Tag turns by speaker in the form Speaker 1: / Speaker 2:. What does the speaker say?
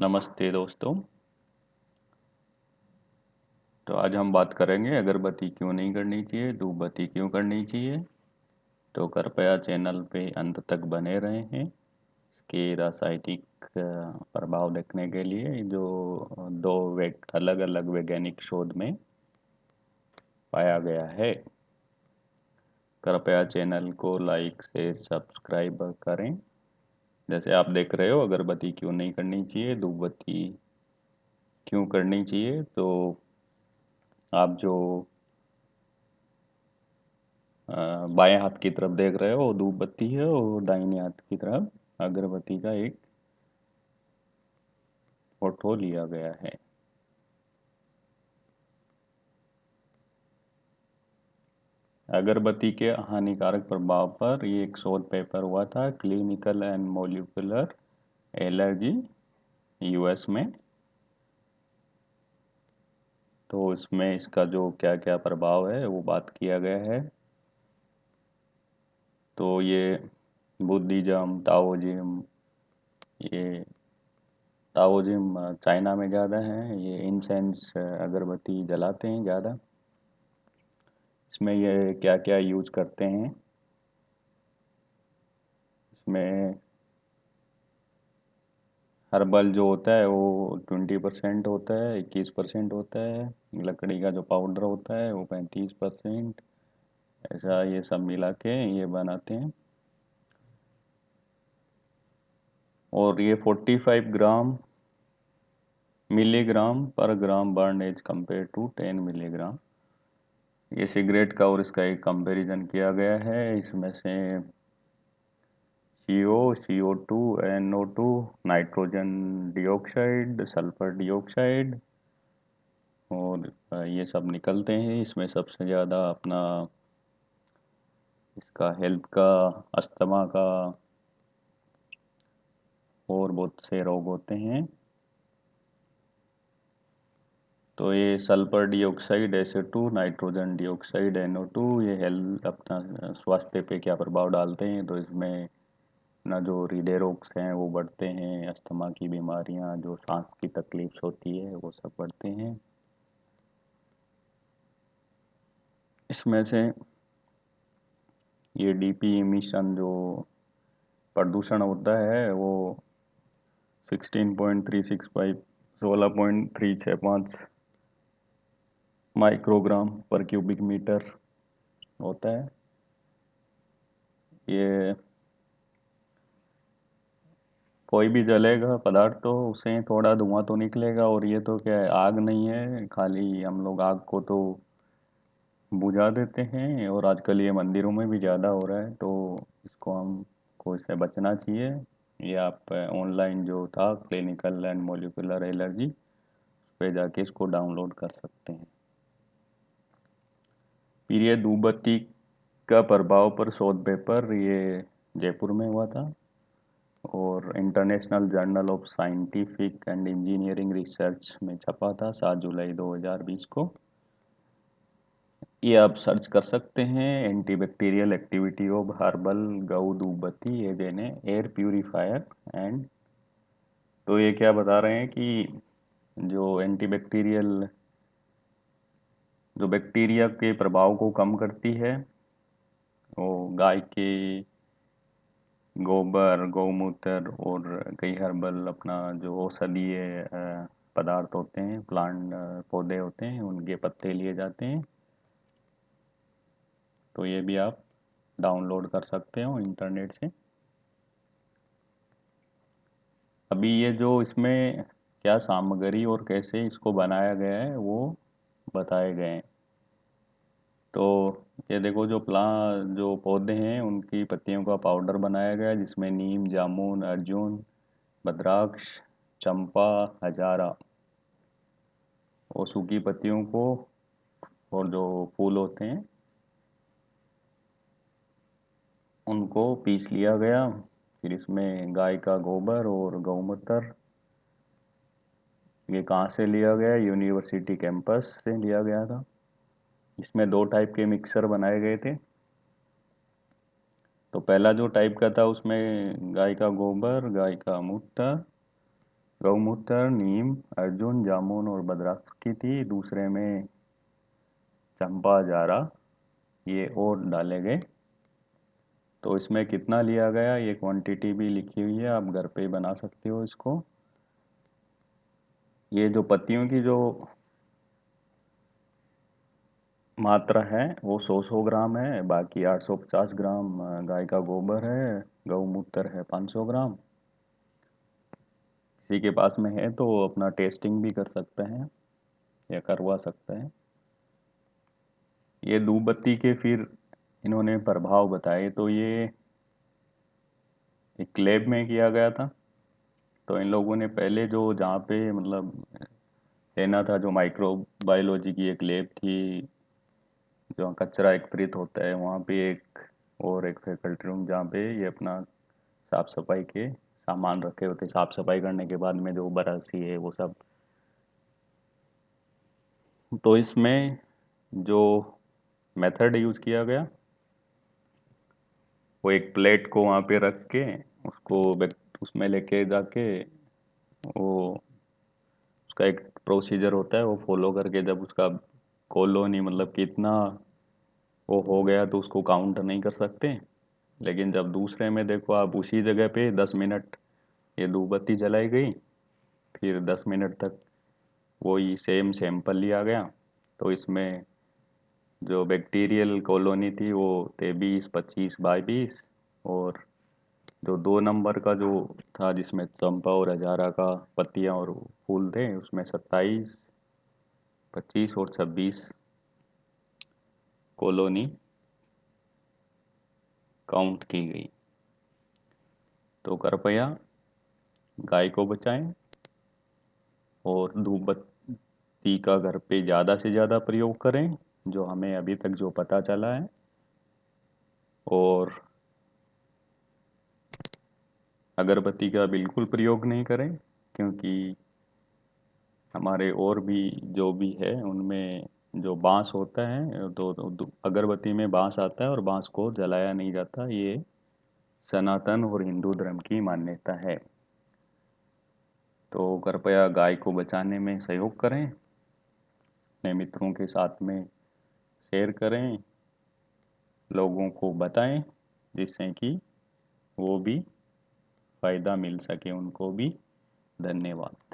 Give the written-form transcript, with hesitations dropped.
Speaker 1: नमस्ते दोस्तों। तो आज हम बात करेंगे अगरबत्ती क्यों नहीं करनी चाहिए, धूपबत्ती क्यों करनी चाहिए। तो कृपया चैनल पे अंत तक बने रहें इसके रासायनिक प्रभाव देखने के लिए जो दो अलग अलग वैज्ञानिक शोध में पाया गया है। कृपया चैनल को लाइक शेयर सब्सक्राइब करें। जैसे आप देख रहे हो अगरबत्ती क्यों नहीं करनी चाहिए, धूपबत्ती क्यों करनी चाहिए। तो आप जो बाएं हाथ की तरफ देख रहे हो वो धूप बत्ती है और दाहिने हाथ की तरफ अगरबत्ती का एक फोटो लिया गया है। अगरबत्ती के हानिकारक प्रभाव पर ये एक शोध पेपर हुआ था, clinical and molecular allergy, US में। तो इसमें इसका जो क्या क्या प्रभाव है वो बात किया गया है। तो ये बुद्धिज्म, ताओइज्म, ये ताओइज्म चाइना में ज़्यादा है। ये इंसेंस अगरबत्ती जलाते हैं ज़्यादा। इसमें ये क्या क्या यूज करते हैं, इसमें हर्बल जो होता है वो 20% होता है, 21% होता है। लकड़ी का जो पाउडर होता है वो 35%। ऐसा ये सब मिला के ये बनाते हैं। और ये 45 gram milligram per gram burn as compare to 10 milligram. ये सिगरेट का और इसका एक कंपैरिजन किया गया है। इसमें से CO, CO2, NO2, nitrogen dioxide, sulphur dioxide और ये सब निकलते हैं। इसमें सबसे ज़्यादा अपना इसका हेल्थ का, अस्थमा का और बहुत से रोग होते हैं। तो ये sulphur dioxide SO2, nitrogen dioxide NO2, ये हेल्थ अपना स्वास्थ्य पे क्या प्रभाव डालते हैं। तो इसमें ना जो हृदय रोग हैं वो बढ़ते हैं, अस्थमा की बीमारियां, जो सांस की तकलीफ होती है वो सब बढ़ते हैं। इसमें से ये DP इमिशन जो प्रदूषण होता है वो 16.365 16.365 माइक्रोग्राम पर क्यूबिक मीटर होता है। ये कोई भी जलेगा पदार्थ तो उसे थोड़ा धुआं तो निकलेगा। और ये तो क्या है, आग नहीं है, खाली हम लोग आग को तो बुझा देते हैं। और आजकल ये मंदिरों में भी ज़्यादा हो रहा है, तो इसको हमको इससे बचना चाहिए। ये आप ऑनलाइन जो था क्लिनिकल एंड मोलिकुलर एलर्जी पे जाके इसको डाउनलोड कर सकते हैं। फिर ये धूपबत्ती का प्रभाव पर शोध पेपर ये जयपुर में हुआ था और international journal of scientific and engineering research में छपा था 7 जुलाई 2020 को। ये आप सर्च कर सकते हैं, एंटीबैक्टीरियल एक्टिविटी ऑफ हर्बल गऊ धूपबत्ती as an air purifier and. तो ये क्या बता रहे हैं कि जो एंटीबैक्टीरियल, जो बैक्टीरिया के प्रभाव को कम करती है, वो गाय के गोबर, गौमूत्र और कई हर्बल अपना जो औषधीय पदार्थ होते हैं, प्लांट पौधे होते हैं, उनके पत्ते लिए जाते हैं। तो ये भी आप डाउनलोड कर सकते हो इंटरनेट से। अभी ये जो इसमें क्या सामग्री और कैसे इसको बनाया गया है वो बताए गए हैं। तो ये देखो, जो पौधे हैं उनकी पत्तियों का पाउडर बनाया गया है, जिसमें नीम, जामुन, अर्जुन, भद्राक्ष, चंपा, हजारा और सूखी पत्तियों को और जो फूल होते हैं उनको पीस लिया गया। फिर इसमें गाय का गोबर और गौमूत्र, ये कहाँ से लिया गया? यूनिवर्सिटी कैंपस से लिया गया था। इसमें दो टाइप के मिक्सर बनाए गए थे। तो पहला जो टाइप का था उसमें गाय का गोबर, गाय का मूत्र, गौमूत्र, नीम, अर्जुन, जामुन और बदरक्स की थी। दूसरे में चंपा, जारा, ये और डाले गए। तो इसमें कितना लिया गया ये क्वांटिटी भी लिखी हुई है, आप घर पे ही बना सकते हो इसको। ये जो पत्तियों की जो मात्रा है वो 100 ग्राम है। बाकी 850 ग्राम गाय का गोबर है। गौमूत्र है 500 ग्राम। किसी के पास में है तो अपना टेस्टिंग भी कर सकते हैं या करवा सकते हैं। ये धूप बत्ती के फिर इन्होंने प्रभाव बताए, तो ये एक लैब में किया गया था। तो इन लोगों ने पहले जो जहाँ पे मतलब लेना था, जो माइक्रोबायोलॉजी की एक लैब थी, जहाँ कचरा एकत्रित होता है, वहाँ पे एक फैकल्टी रूम जहाँ पे ये अपना साफ सफाई के सामान रखे होते, साफ सफाई करने के बाद में जो बरसी है वो सब। तो इसमें जो मेथड यूज़ किया गया वो एक प्लेट को वहाँ पे रख के उसमें लेके जाके वो उसका एक प्रोसीजर होता है, वो फॉलो करके जब उसका कॉलोनी मतलब कितना वो हो गया तो उसको काउंट नहीं कर सकते। लेकिन जब दूसरे में देखो आप, उसी जगह पे 10 मिनट ये धूप बत्ती जलाई गई, फिर 10 मिनट तक वही सेम सैंपल लिया गया। तो इसमें जो बैक्टीरियल कॉलोनी थी वो थे 20, 25 बाई 20। और जो 2 नंबर का जो था जिसमें चंपा और हजारा का पत्तियां और फूल थे, उसमें 27, 25 और 26 कॉलोनी काउंट की गई। तो कृपया गाय को बचाएं और धूप बत्ती का घर पे ज़्यादा से ज़्यादा प्रयोग करें, जो हमें अभी तक जो पता चला है। और अगरबत्ती का बिल्कुल प्रयोग नहीं करें, क्योंकि हमारे और भी जो भी है उनमें जो बांस होता है, तो अगरबत्ती में बांस आता है और बांस को जलाया नहीं जाता। ये सनातन और हिंदू धर्म की मान्यता है। तो कृपया गाय को बचाने में सहयोग करें, अपने मित्रों के साथ में शेयर करें, लोगों को बताएं, जिससे कि वो भी फायदा मिल सके उनको भी। धन्यवाद।